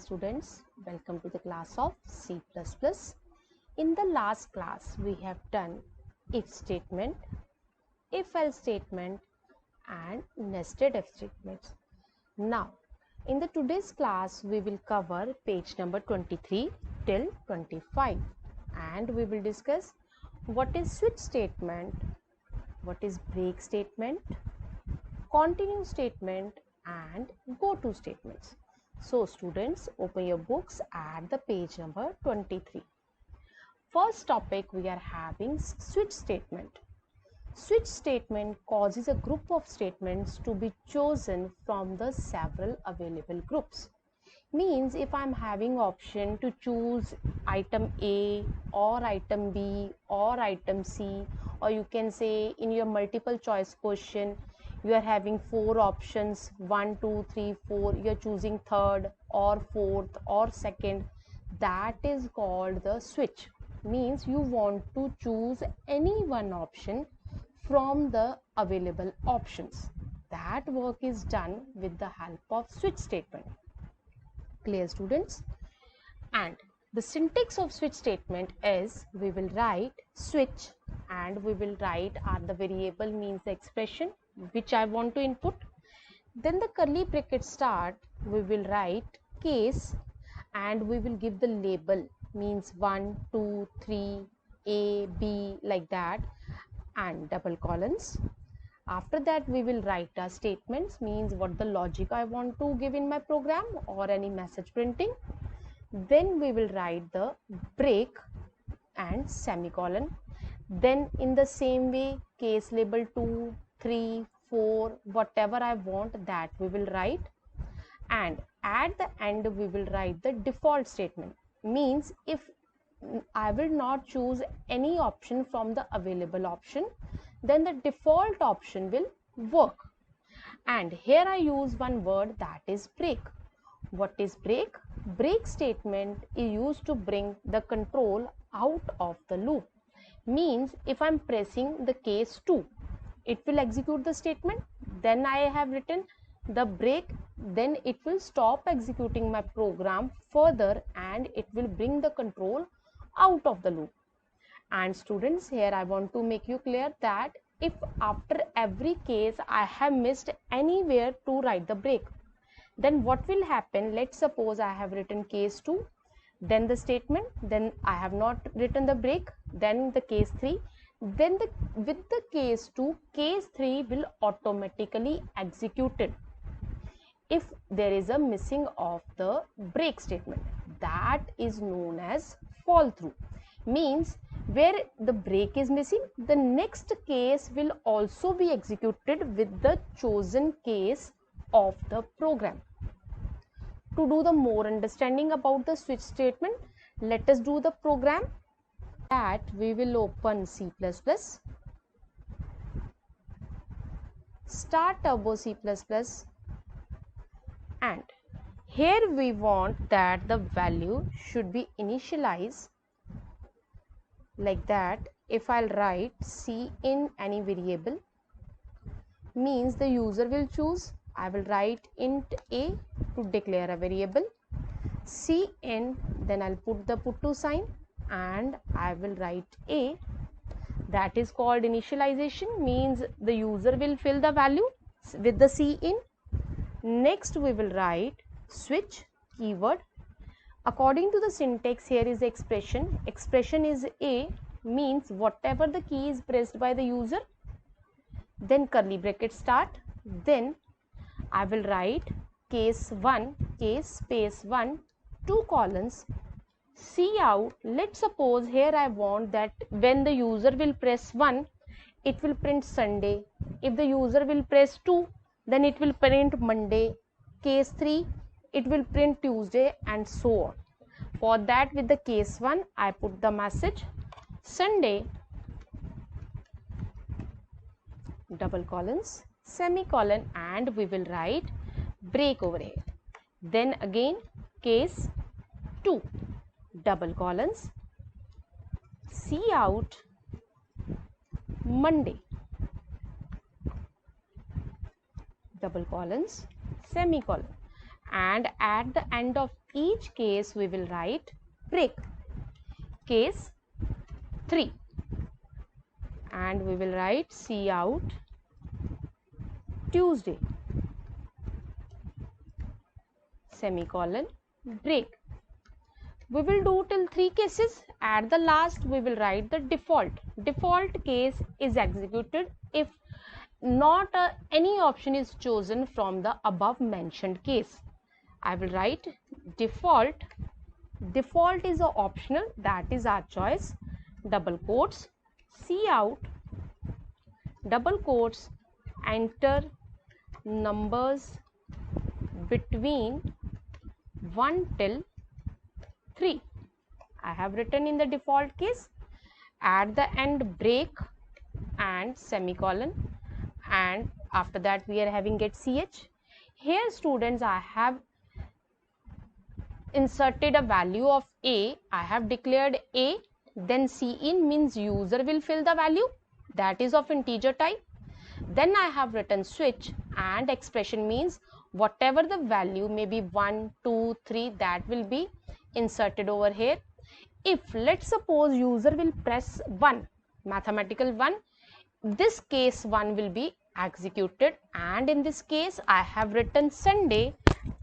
students, welcome to the class of C++. In the last class we have done if statement, if else statement and nested if statements. Now in the today's class we will cover page number 23 till 25 and we will discuss what is switch statement, what is break statement, continue statement and go to statements. So students, open your books at the page number 23. First topic we are having switch statement. Switch statement causes a group of statements to be chosen from the several available groups. Means if I am having option to choose item A or item B or item C, or you can say in your multiple choice question you are having 4 options 1 2 3 4, you are choosing third or fourth or second, that is called the switch. Means you want to choose any one option from the available options. That work is done with the help of switch statement. Clear students? And the syntax of switch statement is we will write switch and we will write are the variable means the expression which I want to input. Then the curly bracket start we will write case and we will give the label means 1 2 3 A B like that and double colons. After that we will write our statements means what the logic I want to give in my program or any message printing. Then we will write the break and semicolon. Then in the same way case label 2, 3, 4 whatever I want that we will write, and at the end we will write the default statement. Means if I will not choose any option from the available option, then the default option will work. And here I use one word that is break. What is break? Break statement is used to bring the control out of the loop. Means if I am pressing the case 2, it will execute the statement. Then I have written the break, then it will stop executing my program further and it will bring the control out of the loop. And students, here I want to make you clear that if after every case I have missed anywhere to write the break, then what will happen? Let's suppose I have written case 2, then the statement, then I have not written the break, then the case 3, then with the case 2, case 3 will automatically executed if there is a missing of the break statement. That is known as fall through. Means where the break is missing, the next case will also be executed with the chosen case of the program. To do the more understanding about the switch statement, let us do the program. That we will open C++, start Turbo C++, and here we want that the value should be initialized like that. If I'll write C in any variable, means the user will choose. I will write int a to declare a variable, C in, then I'll put the put to sign and I will write a. That is called initialization. Means the user will fill the value with the C in. Next we will write switch keyword. According to the syntax, here is the expression. Expression is a, means whatever the key is pressed by the user. Then curly bracket start. Then I will write case 1, case space 1, 2 colons, C out. Let's suppose here I want that when the user will press 1, it will print Sunday. If the user will press 2, then it will print Monday. Case 3, it will print Tuesday and so on. For that, with the case 1, I put the message Sunday, double colons, semicolon, and we will write break over here. Then again case 2, double colons, C out, Monday, double colons, semicolon, and at the end of each case we will write break. Case 3, and we will write see out Tuesday, semicolon, break. We will do till 3 cases. At the last we will write the default. Default case is executed if not any option is chosen from the above mentioned case. I will write default. Default is optional, that is our choice. Double quotes, see out, double quotes, enter numbers between 1 till 3. I have written in the default case. At the end break and semicolon, and after that we are having get ch. Here students, I have inserted a value of a. I have declared a, then cin means user will fill the value that is of integer type. Then I have written switch, and expression means whatever the value may be 1, 2, 3, that will be inserted over here. If let's suppose user will press 1, mathematical 1, this case 1 will be executed, and in this case I have written Sunday,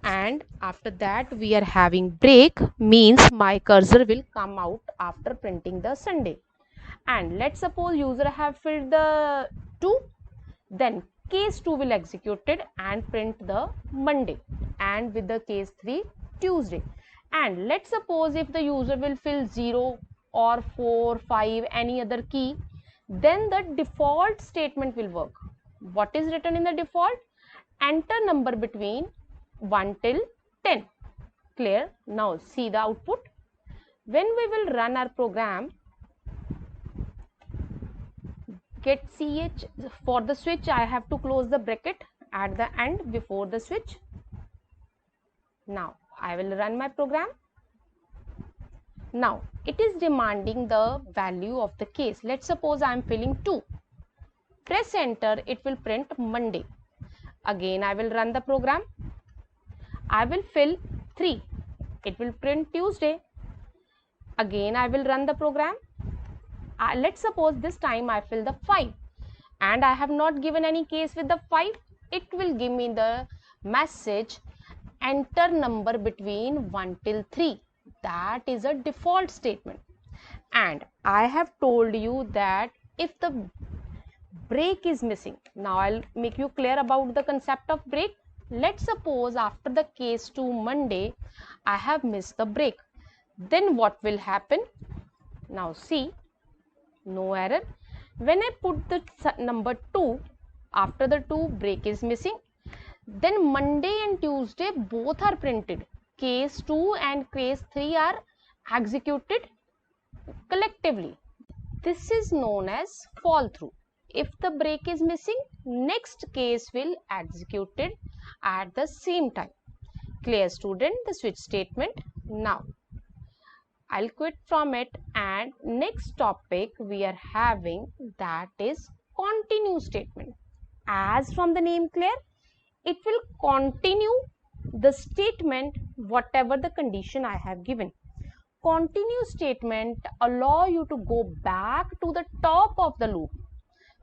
and after that we are having break, means my cursor will come out after printing the Sunday. And let's suppose user have filled the 2, then case 2 will executed and print the Monday, and with the case 3 Tuesday. And let's suppose if the user will fill 0 or 4, 5, any other key, then the default statement will work. What is written in the default? Enter number between 1 till 10. Clear? Now see the output. When we will run our program, get ch for the switch, I have to close the bracket at the end before the switch. Now I will run my program. Now it is demanding the value of the case. Let's suppose I am filling 2. Press enter, it will print Monday. Again I will run the program. I will fill 3. It will print Tuesday. Again I will run the program. Let's suppose this time I fill the 5, and I have not given any case with the 5. It will give me the message enter number between 1 till 3. That is a default statement. And I have told you that if the break is missing, now I'll make you clear about the concept of break. Let's suppose after the case 2 Monday I have missed the break, then what will happen? Now see, no error. When I put the number 2 after the 2, break is missing, then Monday and Tuesday both are printed. Case 2 and case 3 are executed collectively. This is known as fall through. If the break is missing, next case will executed at the same time. Clear student, the switch statement. Now I'll quit from it, and next topic we are having, that is continue statement. As from the name clear, it will continue the statement whatever the condition I have given. Continue statement allow you to go back to the top of the loop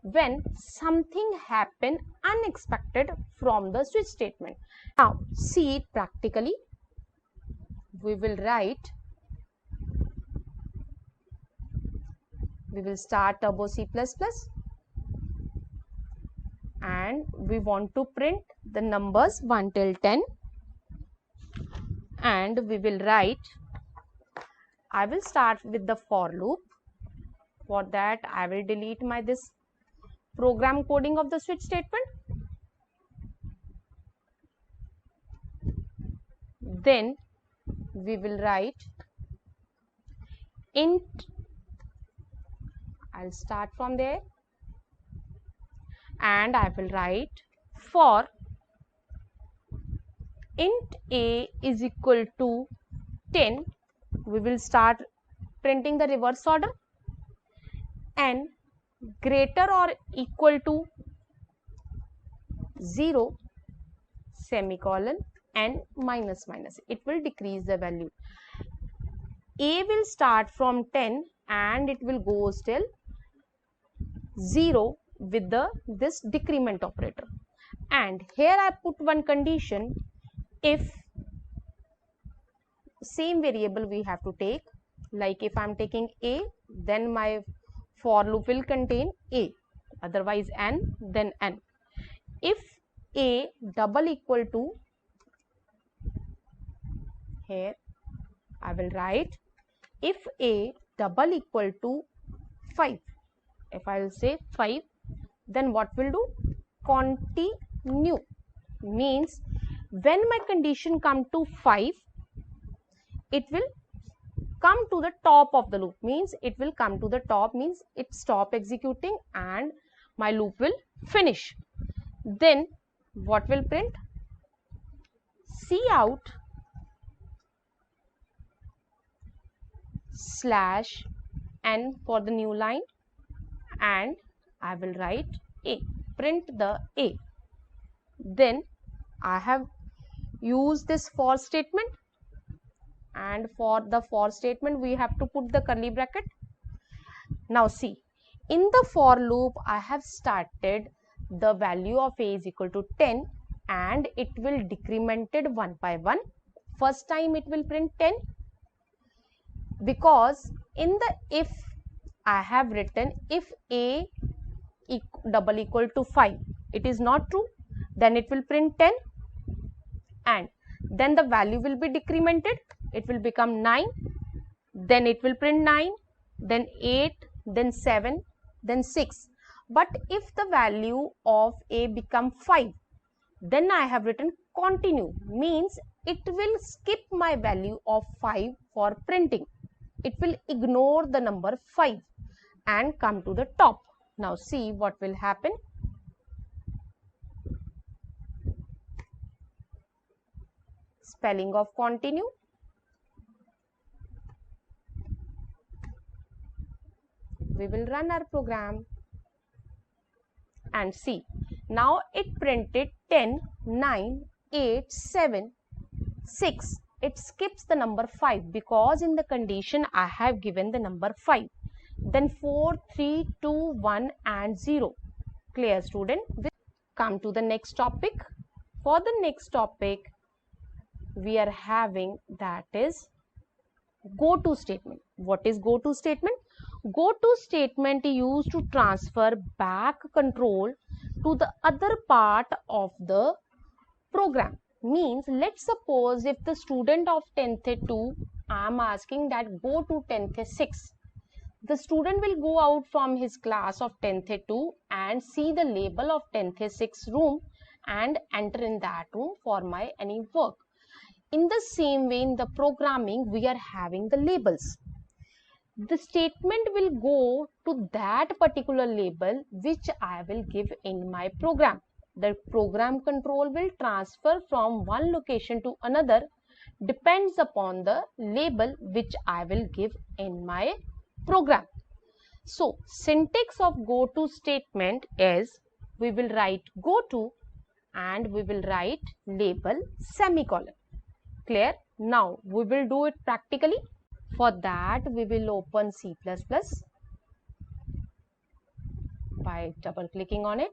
when something happen unexpected from the switch statement. Now see it practically. We will write, we will start Turbo C++, and we want to print the numbers 1 till 10, and we will write, I will start with the for loop. For that I will delete my this program coding of the switch statement. Then we will write int, I'll start from there, and I will write for int a is equal to 10. We will start printing the reverse order. N greater or equal to 0, semicolon. and minus minus. It will decrease the value. A will start from 10 and it will go till 0 with this decrement operator. And here I put one condition. If same variable we have to take, like if I'm taking A, then my for loop will contain A, otherwise N, then N. If A double equal to, here I will write, if A double equal to 5, if I will say 5, then what will do? Continue, means when my condition come to 5, it will come to the top of the loop, means it will come to the top, means it stop executing and my loop will finish. Then what will print? Cout slash n for the new line, and I will write A, print the A. Then I have used this for statement, and for the for statement we have to put the curly bracket. Now see, in the for loop I have started the value of A is equal to 10 and it will decremented one by one. First time it will print 10, because in the if I have written if A double equal to 5, it is not true, then it will print 10 and then the value will be decremented, it will become 9, then it will print 9, then 8, then 7, then 6. But if the value of A become 5, then I have written continue, means it will skip my value of 5 for printing. It will ignore the number 5 and come to the top. Now see what will happen. Spelling of continue. We will run our program and see. Now it printed 10, 9, 8, 7, 6. It skips the number 5 because in the condition I have given the number 5. Then 4, 3, 2, 1 and 0. Clear, student? We'll come to the next topic. For the next topic, we are having, that is go to statement. What is go to statement? Go to statement is used to transfer back control to the other part of the program. Means, let's suppose if the student of 10th 2, I am asking that go to 10th 6. The student will go out from his class of 10th 2 and see the label of 10th 6 room and enter in that room for my any work. In the same way, in the programming, we are having the labels. The statement will go to that particular label which I will give in my program. The program control will transfer from one location to another, depends upon the label which I will give in my program. So syntax of go to statement is, we will write go to and we will write label semicolon. Clear? Now we will do it practically. For that we will open C++ by double clicking on it.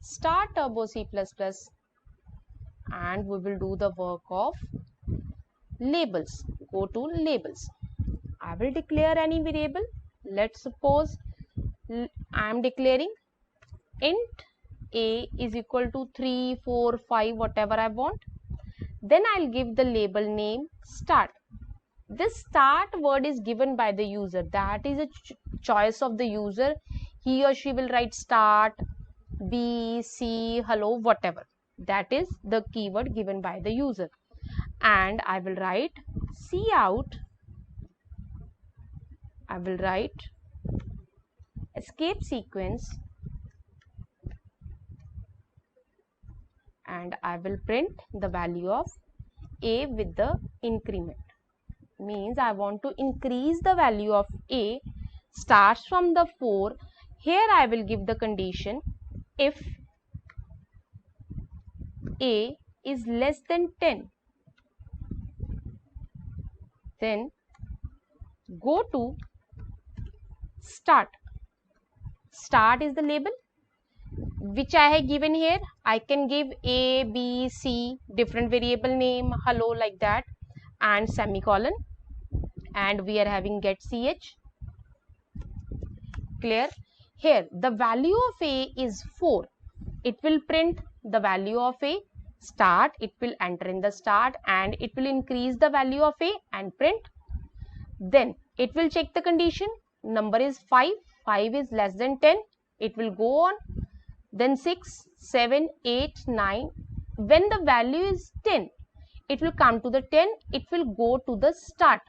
Start Turbo C++ and we will do the work of labels. Go to labels. I will declare any variable. Let's suppose I am declaring int A is equal to 3, 4, 5, whatever I want. Then I'll give the label name start. This start word is given by the user. That is a choice of the user. He or she will write start, B, C, hello, whatever. That is the keyword given by the user. And I will write cout. I will write escape sequence and I will print the value of A with the increment. Means I want to increase the value of A, starts from the 4. Here I will give the condition if A is less than 10, then go to start. Start is the label which I have given here. I can give A, B, C, different variable name, hello, like that, and semicolon, and we are having get ch. Clear? Here the value of A is 4. It will print the value of A. Start, it will enter in the start, and it will increase the value of A and print. Then it will check the condition. Number is 5. 5 is less than 10. It will go on. Then 6, 7, 8, 9. When the value is 10, it will come to the 10. It will go to the start.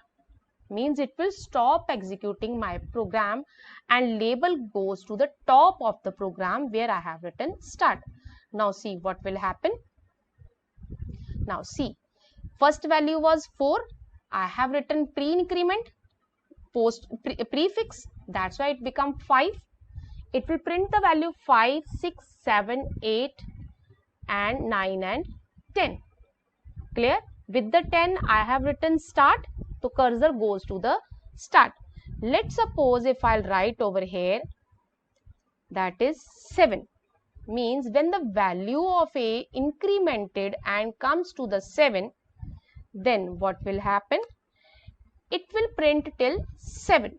Means it will stop executing my program and label goes to the top of the program where I have written start. Now see what will happen. Now see, first value was 4. I have written pre-increment, prefix, that's why it become 5. It will print the value 5, 6, 7, 8 and 9 and 10. Clear? With the 10 I have written start, so cursor goes to the start. Let's suppose if I'll write over here that is 7, means when the value of A incremented and comes to the 7, then what will happen? It will print till 7.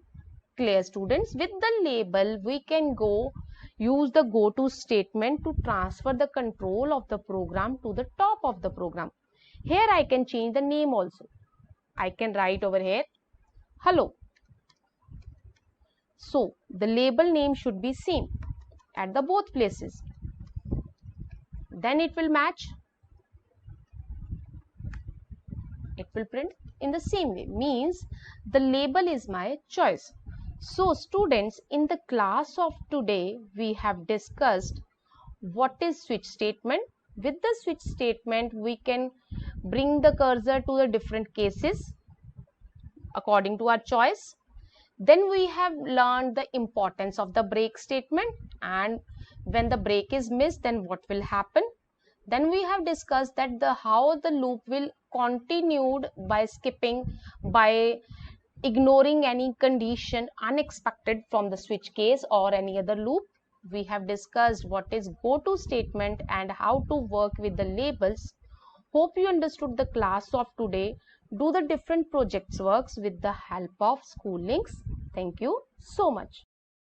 Clear, students? With the label we can use the go to statement to transfer the control of the program to the top of the program. Here I can change the name also. I can write over here hello. So the label name should be same at the both places. Then it will match. It will print in the same way, means the label is my choice. So students, in the class of today we have discussed what is switch statement. With the switch statement we can bring the cursor to the different cases according to our choice. Then we have learned the importance of the break statement, and when the break is missed, then what will happen. Then we have discussed that how the loop will continued by skipping, by ignoring any condition unexpected from the switch case or any other loop. We have discussed what is go to statement and how to work with the labels. Hope you understood the class of today. Do the different projects works with the help of school links. Thank you so much.